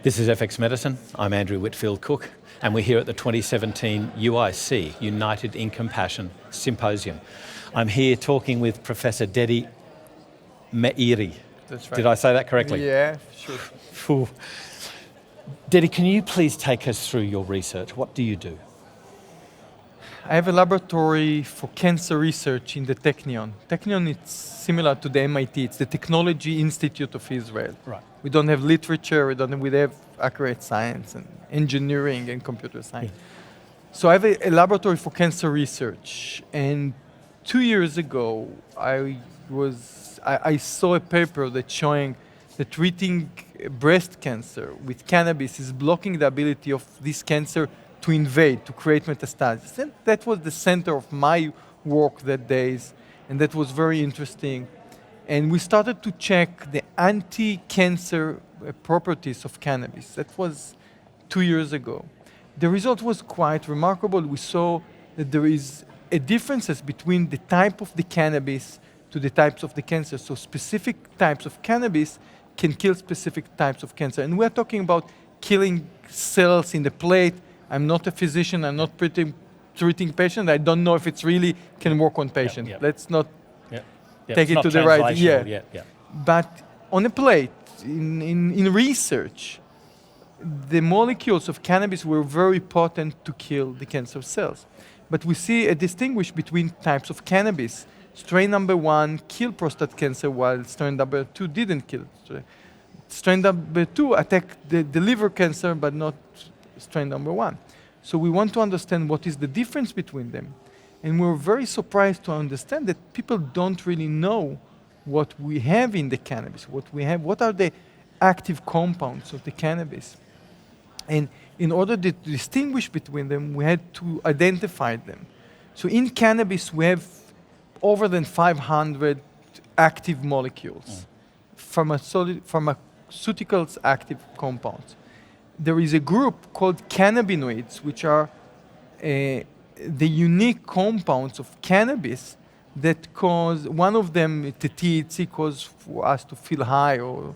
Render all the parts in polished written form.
This is FX Medicine. I'm Andrew Whitfield Cook, and we're here at the 2017 UIC, United in Compassion Symposium. I'm here talking with Professor Deidi Me Iri. That's right. Did I say that correctly? Yeah, sure. Phew. Deidi, can you please take us through your research? What do you do? I have a laboratory for cancer research in the Technion. Technion is similar to the MIT. It's the Technology Institute of Israel. Right. We don't have literature, we have accurate science and engineering and computer science. Yeah. So I have a laboratory for cancer research. And 2 years ago, I saw a paper that's showing that treating breast cancer with cannabis is blocking the ability of this cancer to invade, to create metastasis. And that was the center of my work that days, and that was very interesting. And we started to check the anti-cancer properties of cannabis. That was 2 years ago. The result was quite remarkable. We saw that there is a differences between the type of the cannabis to the types of the cancer. So specific types of cannabis can kill specific types of cancer. And we're talking about killing cells in the plate. I'm not a physician, I'm not treating patients. I don't know if it's really can work on patients. Yep. Let's not Yep, take it to the right. Yeah. But on a plate, in research, the molecules of cannabis were very potent to kill the cancer cells. But we see a distinguish between types of cannabis. Strain number 1 killed prostate cancer, while strain number 2 didn't kill. Strain number 2 attacked the liver cancer, but not strain number 1. So we want to understand what is the difference between them. And we're very surprised to understand that people don't really know what we have in the cannabis, what are the active compounds of the cannabis. And in order to distinguish between them, we had to identify them. So in cannabis, we have over than 500 active molecules, pharmaceuticals active compounds. There is a group called cannabinoids, which are the unique compounds of cannabis that cause, one of them, the THC, cause for us to feel high or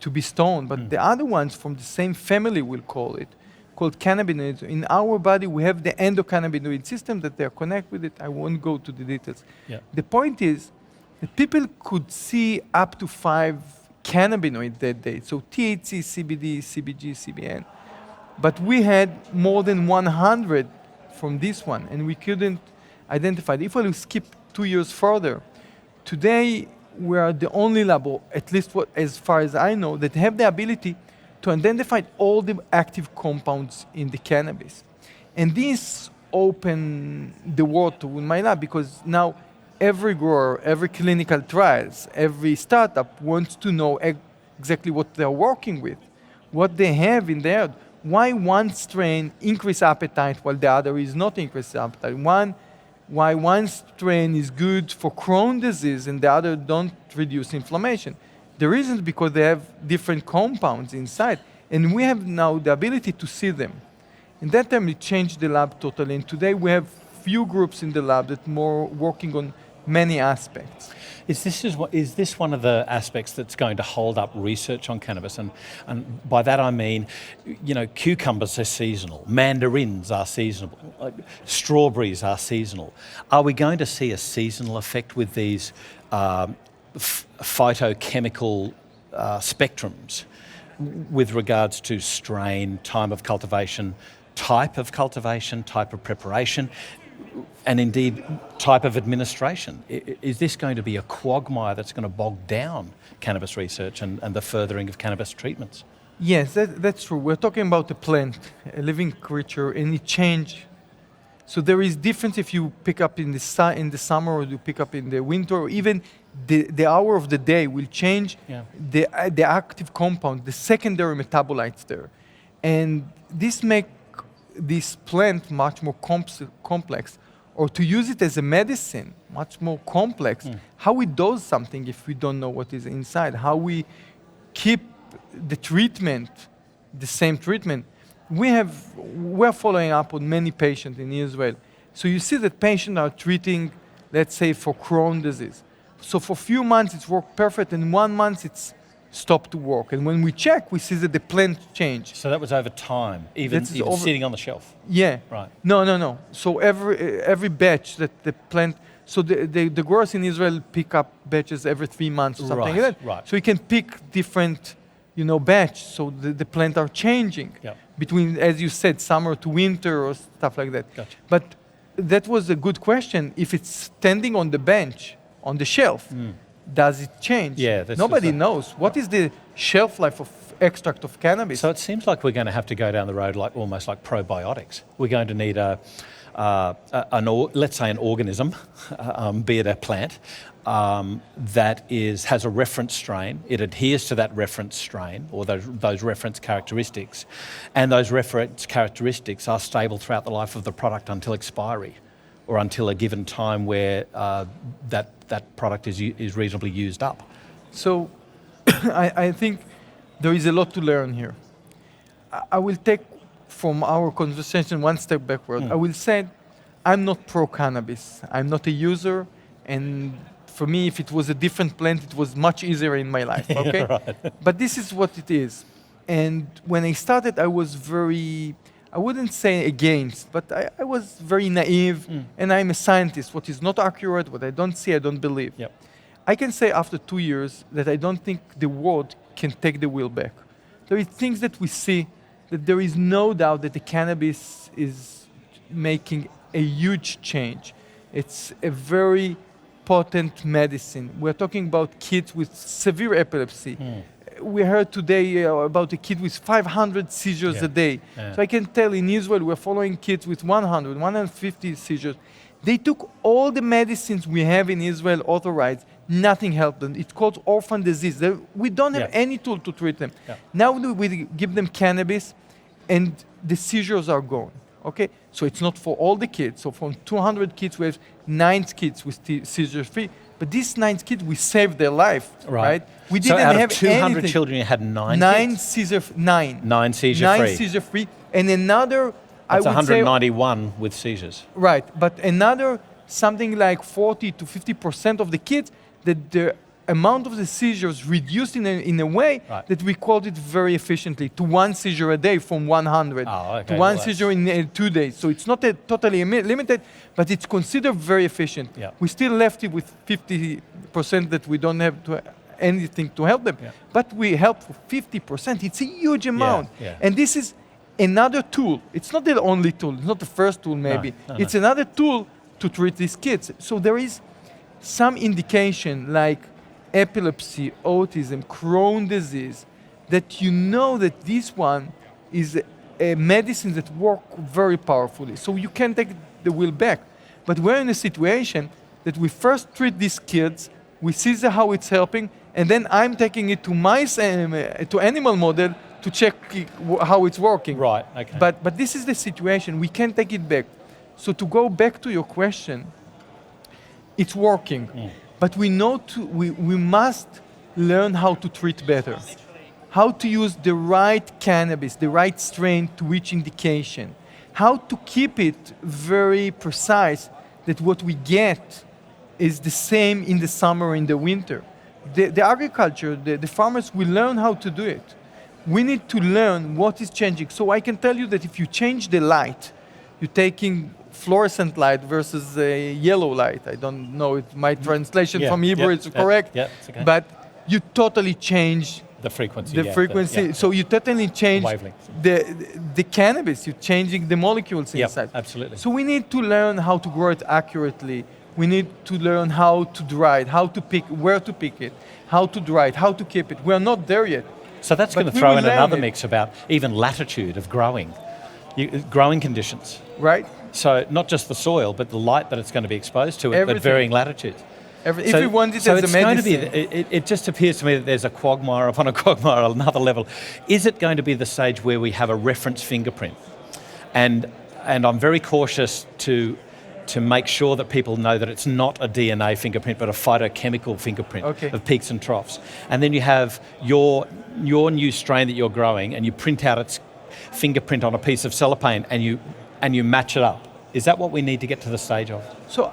to be stoned, but the other ones from the same family, we'll call it, called cannabinoids. In our body, we have the endocannabinoid system that they are connected with it. I won't go to the details. Yeah. The point is that people could see up to 5 cannabinoids that day, so THC, CBD, CBG, CBN. But we had more than 100 from this one, and we couldn't identify it. If we skip 2 years further, today we are the only lab, at least as far as I know, that have the ability to identify all the active compounds in the cannabis. And this opened the world to my lab, because now every grower, every clinical trials, every startup wants to know exactly what they're working with, what they have in there. Why one strain increase appetite while the other is not increase appetite? Why one strain is good for Crohn's disease and the other don't reduce inflammation? The reason is because they have different compounds inside, and we have now the ability to see them. In that time, it changed the lab totally, and today we have few groups in the lab that more working on many aspects. Is this one of the aspects that's going to hold up research on cannabis? And by that I mean, cucumbers are seasonal, mandarins are seasonal, strawberries are seasonal. Are we going to see a seasonal effect with these phytochemical spectrums with regards to strain, time of cultivation, type of preparation, and indeed type of administration? Is this going to be a quagmire that's going to bog down cannabis research and the furthering of cannabis treatments? Yes, that's true. We're talking about a plant, a living creature, and it changes. So there is difference if you pick up in the summer or you pick up in the winter, or even the hour of the day will change. Yeah. The active compound, the secondary metabolites there. And this make this plant much more complex, or to use it as a medicine, much more complex. How we dose something if we don't know what is inside, how we keep the treatment, the same treatment. We're following up on many patients in Israel. So you see that patients are treating, let's say, for Crohn's disease. So for a few months it's worked perfect, and 1 month it's stop to work. And when we check, we see that the plant changed. So that was over time, even That is even over- sitting on the shelf. Yeah. Right. No. So every batch that the plant, so the growers in Israel pick up batches every 3 months or something Right, like that. right. So you can pick different, batch. So the plant are changing Yep. between, as you said, summer to winter or stuff like that. Gotcha. But that was a good question. If it's standing on the bench, on the shelf, does it change? Yeah, this Nobody is a- knows. What is the shelf life of extract of cannabis? So it seems like we're going to have to go down the road almost like probiotics. We're going to need let's say an organism, be it a plant, that has a reference strain. It adheres to that reference strain or those reference characteristics, and those reference characteristics are stable throughout the life of the product until expiry, or until a given time where that product is reasonably used up. So I think there is a lot to learn here. I will take from our conversation one step backward. I will say I'm not pro-cannabis. I'm not a user, and for me, if it was a different plant, it was much easier in my life, okay? Right. But this is what it is. And when I started, I was I wouldn't say against, but I was very naive, and I'm a scientist. What is not accurate, what I don't see, I don't believe. Yep. I can say after 2 years that I don't think the world can take the wheel back. There are things that we see that there is no doubt that the cannabis is making a huge change. It's a very potent medicine. We're talking about kids with severe epilepsy. We heard today about a kid with 500 seizures a day. Yeah. So I can tell in Israel we're following kids with 100, 150 seizures. They took all the medicines we have in Israel authorized, nothing helped them. It's called orphan disease. We don't have any tool to treat them. Yeah. Now we give them cannabis and the seizures are gone. Okay? So it's not for all the kids. So from 200 kids, we have 9 kids with seizure free. But these 9 kids, we saved their life, right? We So didn't out have of 200 anything. children, you had 9 9 kids? seizure, 9. 9 seizure Nine free. seizure free. And another, That's I would say, 191 with seizures. right, but another something like 40 to 50% of the kids, that the amount of the seizures reduced in a way Right. that we called it very efficiently to 1 seizure a day from 100 Oh, okay, to well, 1 seizure in 2 days. So it's not totally limited, but it's considered very efficient. Yeah. We still left it with 50% that we don't have anything to help them, Yeah. but we help for 50%. It's a huge amount. yeah. And this is another tool. It's not the only tool. It's not the first tool, maybe. no. It's another tool to treat these kids. So there is some indication like epilepsy, autism, Crohn's disease, that you know that this one is a medicine that works very powerfully. So you can take the wheel back. But we're in a situation that we first treat these kids, we see how it's helping, and then I'm taking it to mice, to animal model to check how it's working. Right, okay. But this is the situation. We can't take it back. So to go back to your question, it's working. But we know we must learn how to treat better. How to use the right cannabis, the right strain to which indication. How to keep it very precise that what we get is the same in the summer, in the winter. The agriculture, the farmers will learn how to do it. We need to learn what is changing. So I can tell you that if you change the light, you're taking fluorescent light versus a yellow light. I don't know if my translation from Hebrew is correct, it's okay. but you totally change The frequency. the frequency. So you totally change Wavelength. the cannabis. You're changing the molecules Yep, inside. absolutely. So we need to learn how to grow it accurately. We need to learn how to dry it, how to pick, where to pick it, how to dry it, how to keep it. We're not there yet. So that's But going to we throw will in learn another it. mix about even latitude of growing, growing conditions. Right? So not just the soil, but the light that it's going to be exposed to at Everything. varying latitudes. If we want it so as a it's going to medicine, be, it just appears to me that there's a quagmire upon a quagmire at another level. Is it going to be the stage where we have a reference fingerprint? And I'm very cautious to make sure that people know that it's not a DNA fingerprint, but a phytochemical fingerprint of peaks and troughs. And then you have your new strain that you're growing, and you print out its fingerprint on a piece of cellophane, and you match it up. Is that what we need to get to the stage of? so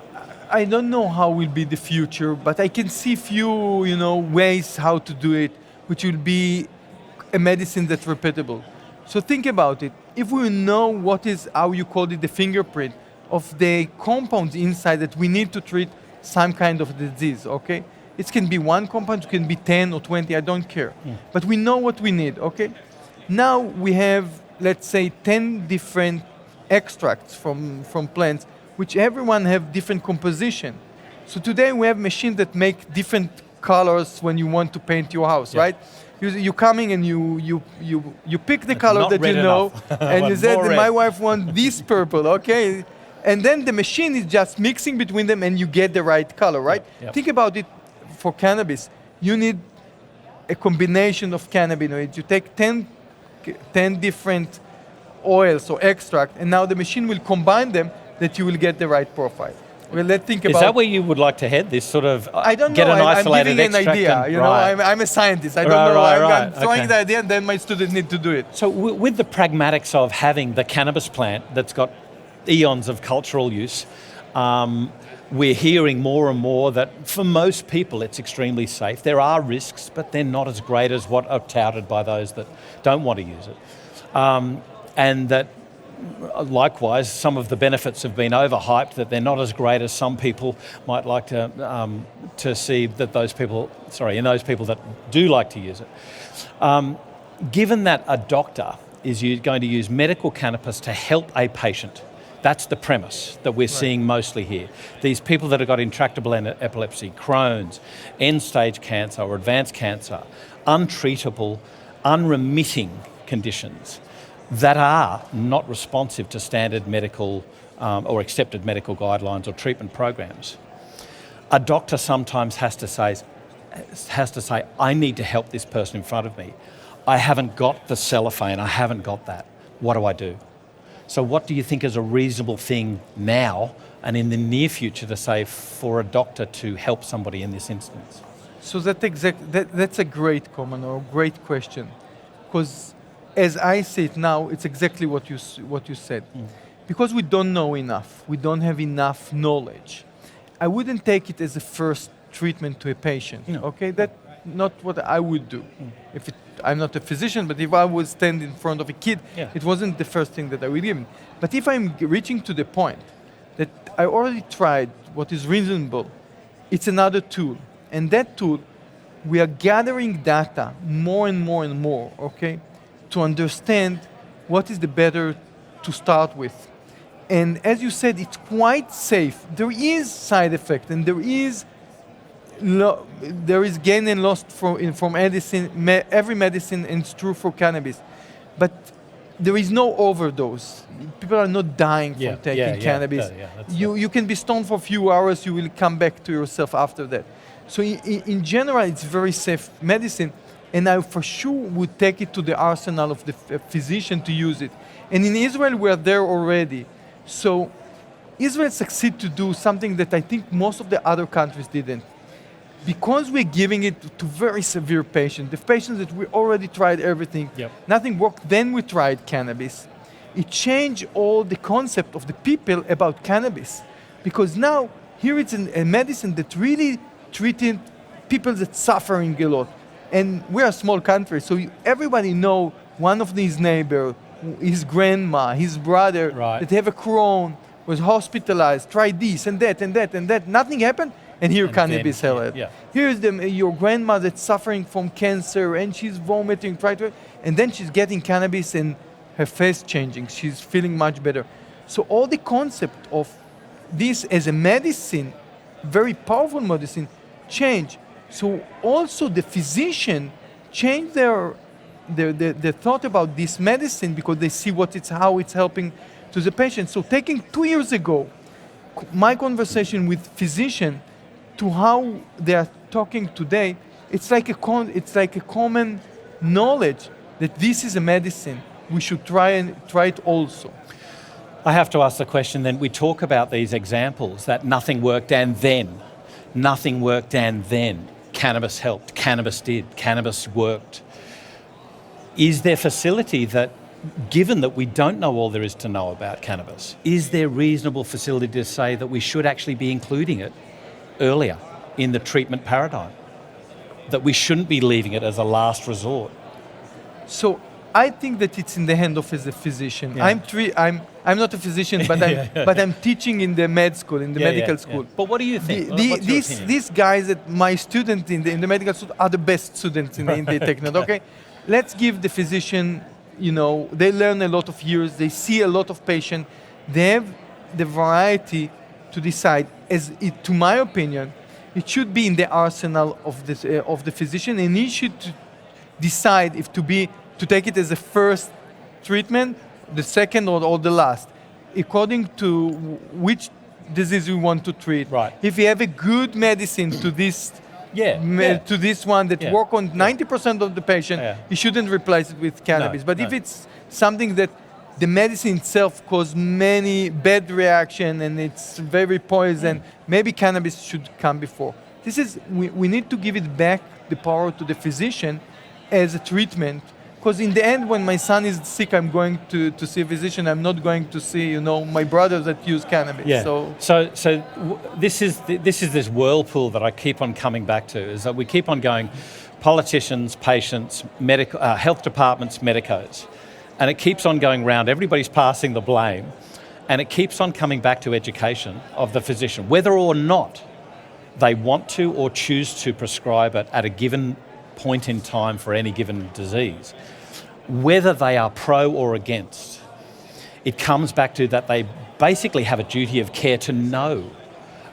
I don't know how will be the future, but I can see few, ways how to do it. which will be a medicine that's repeatable. So think about it. If we know what is, how you call it, the fingerprint of the compounds inside that we need to treat some kind of disease, okay? It can be one compound, it can be 10 or 20, I don't care. But we know what we need, okay? Now we have, let's say, 10 different extracts from plants, which everyone have different composition. So today we have machines that make different colors when you want to paint your house, right? You're coming and you pick the color that you know, and you said, my wife wants this purple, okay? And then the machine is just mixing between them and you get the right color, right? Think about it for cannabis. You need a combination of cannabinoids. You take 10 different oils or extract, and now the machine will combine them that you will get the right profile. Well, let's think about. Is that where you would like to head? This sort of I don't get know. an isolated I'm giving an idea. You know, I'm a scientist. I don't know. I'm throwing the idea, and then my students need to do it. So with the pragmatics of having the cannabis plant that's got eons of cultural use, we're hearing more and more that for most people it's extremely safe. There are risks, but they're not as great as what are touted by those that don't want to use it. And that likewise, some of the benefits have been overhyped, that they're not as great as some people might like to see that those people, in those people that do like to use it. Given that a doctor is going to use medical cannabis to help a patient, that's the premise that we're seeing mostly here. These people that have got intractable epilepsy, Crohn's, end-stage cancer or advanced cancer, untreatable, unremitting conditions that are not responsive to standard medical or accepted medical guidelines or treatment programs. A doctor sometimes has to say, I need to help this person in front of me. I haven't got the cellophane, I haven't got that. What do I do? So what do you think is a reasonable thing now and in the near future to say for a doctor to help somebody in this instance? So that's a great comment or great question, because as I see it now, it's exactly what you said. Because we don't know enough, we don't have enough knowledge. I wouldn't take it as a first treatment to a patient. Okay, that's not what I would do. I'm not a physician, but if I would stand in front of a kid, it wasn't the first thing that I would give him. But if I'm reaching to the point that I already tried what is reasonable, it's another tool. And that tool, we are gathering data more and more and more, okay, to understand what is the better to start with. And as you said, it's quite safe. There is side effect, and there is gain and loss from medicine, every medicine, and it's true for cannabis. But there is no overdose. People are not dying from taking cannabis. You can be stoned for a few hours, you will come back to yourself after that. So in general, it's very safe medicine, and I for sure would take it to the arsenal of the physician to use it. And in Israel, we're there already. So Israel succeeded to do something that I think most of the other countries didn't. Because we're giving it to very severe patients, the patients that we already tried everything, nothing worked, then we tried cannabis. It changed all the concept of the people about cannabis. Because now, here it's a medicine that really treated people that suffering a lot. And we're a small country, so everybody know one of his neighbor, his grandma, his brother, that have a Crohn, was hospitalized, tried this and that and that and that, nothing happened. And here cannabis helped. Here's your grandma that's suffering from cancer and she's vomiting, and then she's getting cannabis and her face changing. She's feeling much better. So all the concept of this as a medicine, very powerful medicine, change. So also the physician change their thought about this medicine because they see how it's helping to the patient. So taking 2 years ago, my conversation with physician to how they are talking today, it's like a common knowledge that this is a medicine. We should try it also. I have to ask the question then, we talk about these examples that nothing worked and then, nothing worked and then, cannabis helped, cannabis did, cannabis worked. Is there facility that, given that we don't know all there is to know about cannabis, is there reasonable facility to say that we should actually be including it earlier in the treatment paradigm? that we shouldn't be leaving it as a last resort? So I think that it's in the hand of as a physician. Yeah. I'm not a physician, but I'm teaching in the med school, in the medical school. But what do you think? What's your opinion? These guys, that my students in the medical school, are the best students in the technical. Okay, let's give the physician. They learn a lot of years. They see a lot of patients. They have the variety to decide. To my opinion, it should be in the arsenal of the physician, and he should decide if to take it as a first treatment, the second, or the last, according to which disease we want to treat. Right. If you have a good medicine to this, to this one that work on 90% of the patient, you shouldn't replace it with cannabis. But if it's something that the medicine itself causes many bad reaction and it's very poison, maybe cannabis should come before. We need to give it back the power to the physician as a treatment. Because in the end, when my son is sick, I'm going to see a physician. I'm not going to see, my brothers that use cannabis. Yeah. So this is this whirlpool that I keep on coming back to, is that we keep on going, politicians, patients, medical, health departments, medicos, and it keeps on going round. Everybody's passing the blame, and it keeps on coming back to education of the physician, whether or not they want to or choose to prescribe it at a given point in time for any given disease. Whether they are pro or against, it comes back to that they basically have a duty of care to know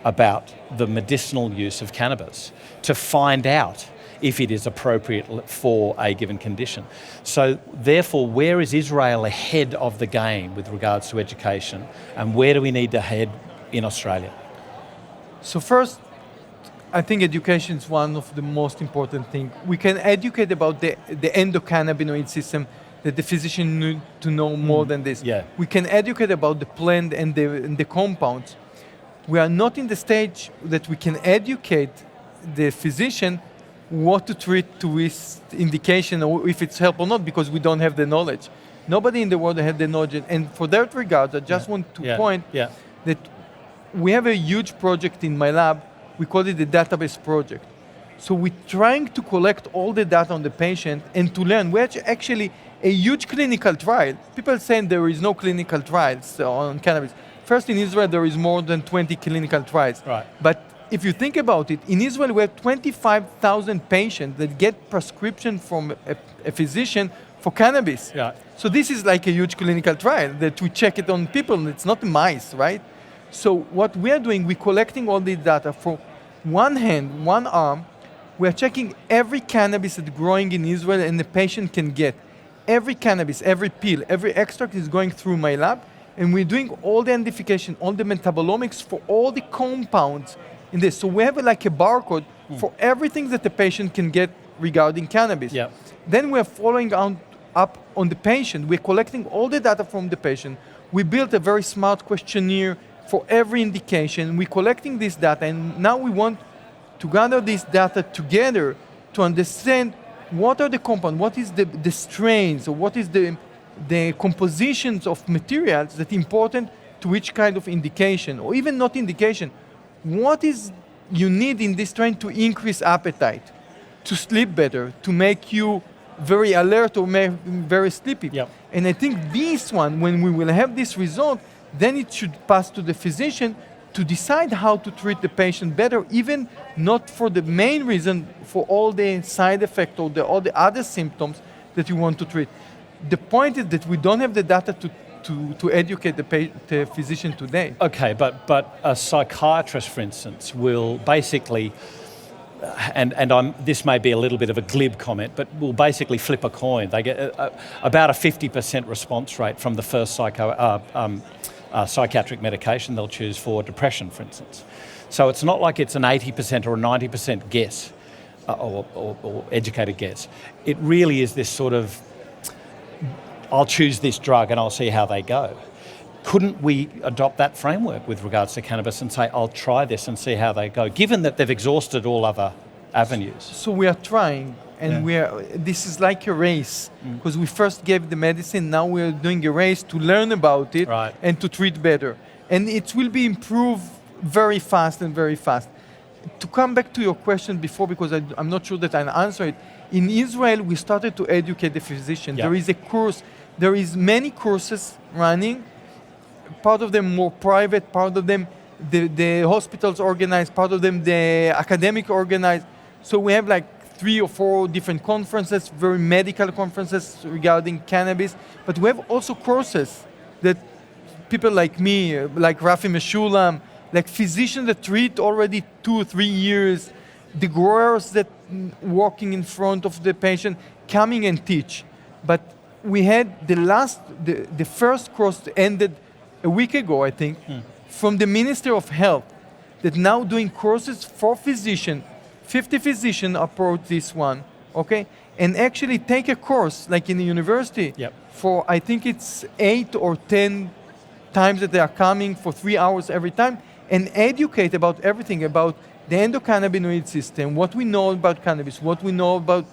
about the medicinal use of cannabis, to find out if it is appropriate for a given condition. So therefore, where is Israel ahead of the game with regards to education, and where do we need to head in Australia? So first, I think education is one of the most important things. We can educate about the endocannabinoid system, that the physician need to know more than this. Yeah. We can educate about the plant and the compounds. We are not in the stage that we can educate the physician what to treat to his indication, or if it's help or not, because we don't have the knowledge. Nobody in the world has the knowledge. And for that regard, I just want to point that we have a huge project in my lab. We call it the database project. So we're trying to collect all the data on the patient and to learn. We're actually a huge clinical trial. People saying there is no clinical trials on cannabis. First, in Israel, there is more than 20 clinical trials. Right. But if you think about it, in Israel, we have 25,000 patients that get prescription from a physician for cannabis. Yeah. So this is like a huge clinical trial that we check it on people. It's not mice, right? So what we are doing, we're collecting all the data for one hand, one arm. We are checking every cannabis that's growing in Israel and the patient can get. Every cannabis, every pill, every extract is going through my lab, and we're doing all the identification, all the metabolomics for all the compounds in this. So we have like a barcode for everything that the patient can get regarding cannabis. Yep. Then we are following up on the patient. We're collecting all the data from the patient. We built a very smart questionnaire for every indication. We're collecting this data, and now we want to gather this data together to understand what are the compounds, what is the strains, or what is the compositions of materials that are important to each kind of indication, or even not indication. What is you need in this strain to increase appetite, to sleep better, to make you very alert or very sleepy. Yep. And I think this one, when we will have this result, then it should pass to the physician to decide how to treat the patient better, even not for the main reason, for all the side effects or all the other symptoms that you want to treat. The point is that we don't have the data to educate the physician today. Okay, but a psychiatrist, for instance, will basically, and this may be a little bit of a glib comment, but will basically flip a coin. They get about a 50% response rate from the first psychiatric medication they'll choose for depression, for instance. So it's not like it's an 80% or a 90% guess, or educated guess. It really is this sort of, I'll choose this drug and I'll see how they go. Couldn't we adopt that framework with regards to cannabis and say, I'll try this and see how they go, given that they've exhausted all other avenues? So we are trying, and this is like a race, because we first gave the medicine, now we're doing a race to learn about it and to treat better. And it will be improved very fast and very fast. to come back to your question before, because I'm not sure that I answer it. In Israel, we started to educate the physician. Yeah. There is a course, there is many courses running, part of them more private, part of them the hospitals organize, part of them the academic organize. So we have like 3 or 4 different conferences, very medical conferences regarding cannabis, but we have also courses that people like me, like Rafi Meshulam, like physicians that treat already 2 or 3 years, the growers that walking in front of the patient, coming and teach. But we had the first course ended a week ago, I think, from the Minister of Health, that now doing courses for physicians. 50 physicians approach this one, okay? And actually take a course, like in the university, Yep. for I think it's 8 or 10 times that they are coming for 3 hours every time, and educate about everything, about the endocannabinoid system, what we know about cannabis, what we know about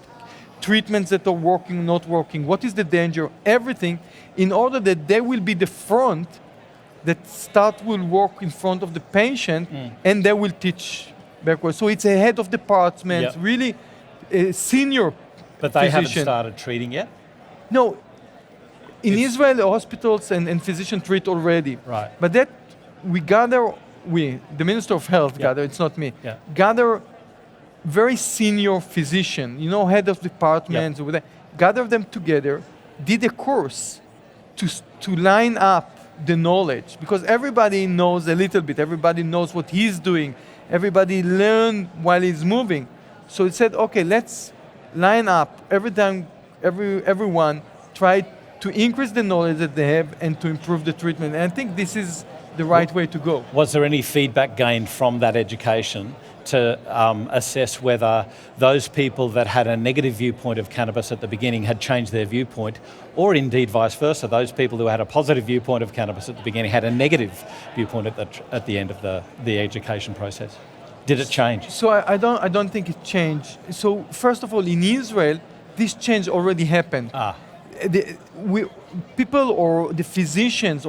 treatments that are working, not working, what is the danger, everything, in order that they will be the front that will work in front of the patient, and they will teach backwards. So it's a head of department, Yep. really a senior But they haven't physician. started treating yet? No, in It's- Israel, the hospitals and physicians treat already. Right. But that the Minister of Health gather, it's not me, Yeah. gather very senior physician, head of departments, over there, gather them together, did a course to line up the knowledge, because everybody knows a little bit, everybody knows what he's doing, everybody learn while he's moving. So it said, okay, let's line up everyone try to increase the knowledge that they have and to improve the treatment. And I think this is the right way to go. Was there any feedback gained from that education to assess whether those people that had a negative viewpoint of cannabis at the beginning had changed their viewpoint, or indeed vice versa, those people who had a positive viewpoint of cannabis at the beginning had a negative viewpoint at the end of the education process? Did it change? So I don't think it changed. So first of all, in Israel, this change already happened. People or the physicians,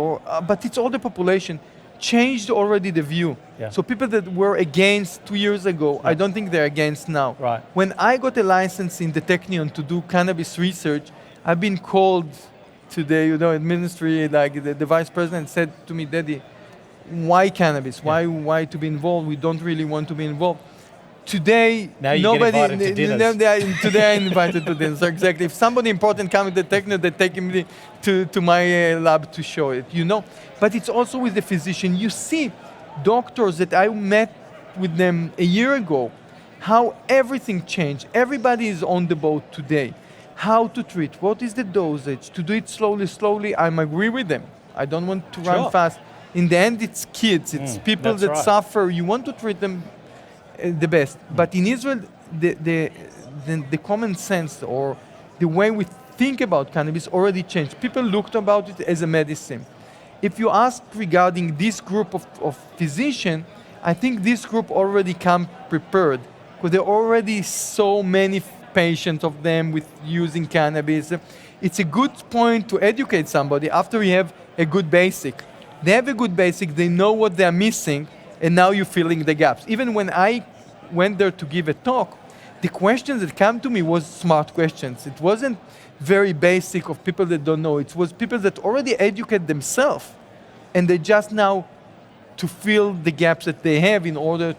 but it's all the population, changed already the view. Yeah. So people that were against 2 years ago, I don't think they're against now. Right. When I got a license in the Technion to do cannabis research, I've been called to the ministry, like the vice president said to me, Daddy, why cannabis? Why to be involved? We don't really want to be involved. Today, Now you nobody. get invited to dinners. Today I'm invited to dinners. Exactly. If somebody important comes to the Techno, they take me to my lab to show it. But it's also with the physician. You see, doctors that I met with them a year ago, how everything changed. Everybody is on the boat today. How to treat? What is the dosage? To do it slowly. I agree with them. I don't want to run fast. In the end, it's kids. It's people that's that right. suffer. You want to treat them the best. But in Israel, the common sense or the way we think about cannabis already changed. People looked about it as a medicine. If you ask regarding this group of physicians, I think this group already come prepared, because there are already so many patients of them with using cannabis. It's a good point to educate somebody after you have a good basic. They have a good basic, they know what they're missing, and now you're filling the gaps. Even when I went there to give a talk, the questions that came to me was smart questions. It wasn't very basic of people that don't know. It was people that already educate themselves, and they just now to fill the gaps that they have in order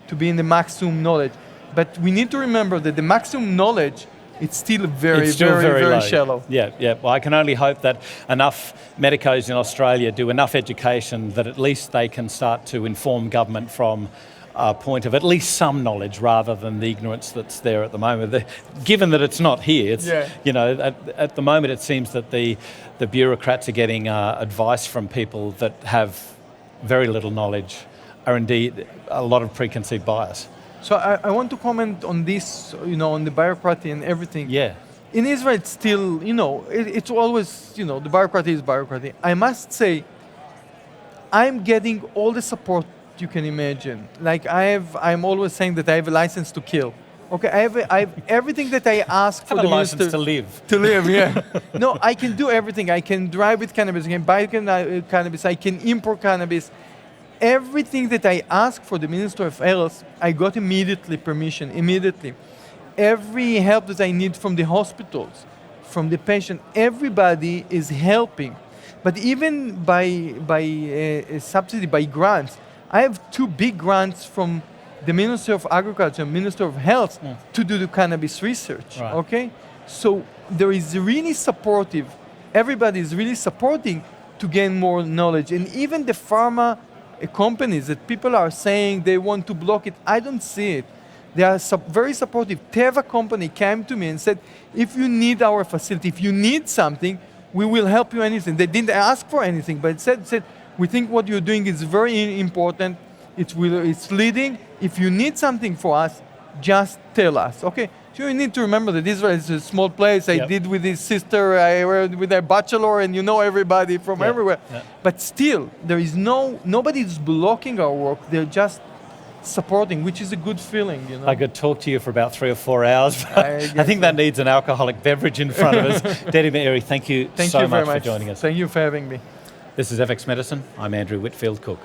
to be in the maximum knowledge. But we need to remember that the maximum knowledge, it's still very low. shallow. Yeah. Well, I can only hope that enough medicos in Australia do enough education that at least they can start to inform government from a point of at least some knowledge rather than the ignorance that's there at the moment. Given that it's not here, at the moment it seems that the bureaucrats are getting advice from people that have very little knowledge, are indeed a lot of preconceived bias. So I want to comment on this, on the bureaucracy and everything. Yeah. In Israel, it's still, it's always, the bureaucracy is bureaucracy. I must say, I'm getting all the support you can imagine. Like I'm always saying that I have a license to kill. Okay, I have everything that I ask for Have the a license minister to live. To live, yeah. No, I can do everything. I can drive with cannabis. I can buy cannabis. I can import cannabis. Everything that I asked for the Minister of Health, I got immediately permission, immediately. Every help that I need from the hospitals, from the patient, everybody is helping. But even by subsidy, by grants, I have 2 big grants from the Minister of Agriculture and Minister of Health to do the cannabis research, Right. okay? So there is really supportive, everybody is really supporting to gain more knowledge. And even the pharma companies that people are saying they want to block it, I don't see it. They are very supportive. Teva company came to me and said, if you need our facility, if you need something, we will help you anything. They didn't ask for anything, but said, we think what you're doing is very important. It's leading. If you need something for us, just tell us. Okay. So you need to remember that Israel is a small place. I did with his sister, I went with a bachelor, and you know everybody from everywhere. But still, there is nobody is blocking our work. They're just supporting, which is a good feeling, you know. I could talk to you for about 3 or 4 hours. I think that needs an alcoholic beverage in front of us. Deidi Me Iri, thank you so much for joining us. Thank you for having me. This is FX Medicine. I'm Andrew Whitfield Cook.